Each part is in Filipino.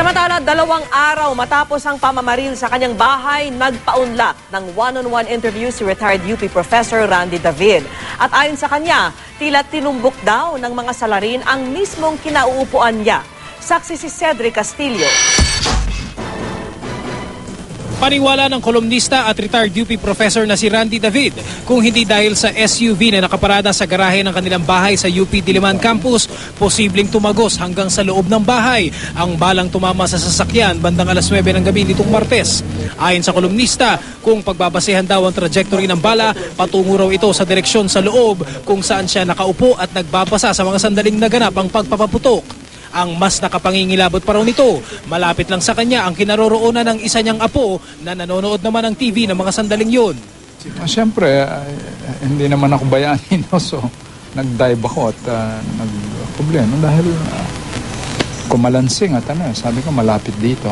Samantala, 2 araw matapos ang pamamaril sa kanyang bahay, nagpaunlak ng one-on-one interview si retired UP Professor Randy David. At ayon sa kanya, tila tinumbok daw ng mga salarin ang mismong kinauupuan niya. Saksi si Cedric Castillo. Paniwala ng kolumnista at retired UP professor na si Randy David, kung hindi dahil sa SUV na nakaparada sa garahe ng kanilang bahay sa UP Diliman Campus, posibleng tumagos hanggang sa loob ng bahay ang balang tumama sa sasakyan bandang alas 9 ng gabi nitong Martes. Ayon sa kolumnista, kung pagbabasehan daw ang trajectory ng bala, patungo raw ito sa direksyon sa loob kung saan siya nakaupo at nagbabasa sa mga sandaling naganap ang pagpapaputok. Ang mas nakapangingilabot pa raw nito, malapit lang sa kanya ang kinaroroonan ng isa niyang apo na nanonood naman ng TV ng mga sandaling yun. Siyempre, hindi naman ako bayanin, no? So nag-dive ako at nag-problema dahil kumalansing at sabi ko malapit dito.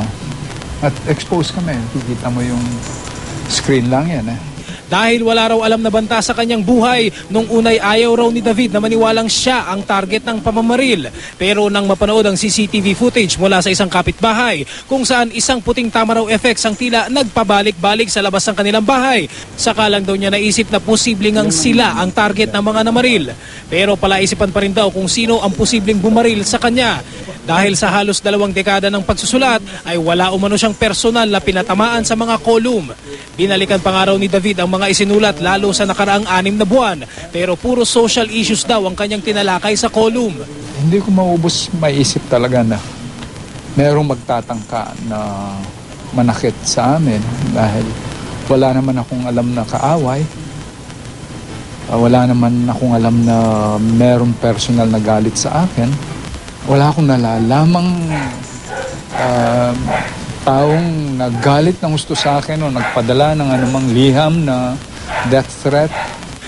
At expose kami, kikita mo yung screen lang yan. Dahil wala raw alam na banta sa kanyang buhay, nung unay ayaw raw ni David na maniwalang siya ang target ng pamamaril. Pero nang mapanood ang CCTV footage mula sa isang kapitbahay, kung saan isang puting tama raw effects ang tila nagpabalik-balik sa labas ng kanilang bahay, saka lang daw niya naisip na posibleng ang sila ang target ng mga namaril. Pero palaisipan pa rin daw kung sino ang posibleng bumaril sa kanya. Dahil sa halos 2 dekada ng pagsusulat ay wala umano siyang personal na pinatamaan sa mga kolum. Binalikan pa nga raw ni David ang mga isinulat lalo sa nakaraang 6 na buwan, pero puro social issues daw ang kanyang tinalakay sa kolum. Hindi ko maubos maisip talaga na merong magtatangka na manakit sa amin dahil wala naman akong alam na kaaway. Wala naman akong alam na merong personal na galit sa akin. Wala akong nalalamang taong naggalit ng gusto sa akin o nagpadala ng anumang liham na death threat.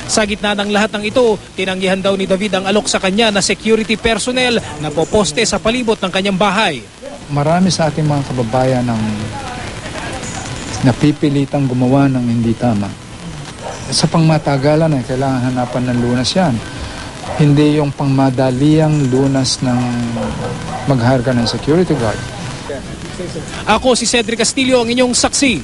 Sa gitna ng lahat ng ito, tinanggihan daw ni David ang alok sa kanya na security personnel na poposte sa palibot ng kanyang bahay. Marami sa ating mga kababayan ang napipilitang gumawa ng hindi tama. Sa pangmatagalan kailangan hanapan ng lunas yan. Hindi yung pangmadaliang lunas ng mag-hire ka ng security guard. Ako si Cedric Castillo, ang inyong saksi.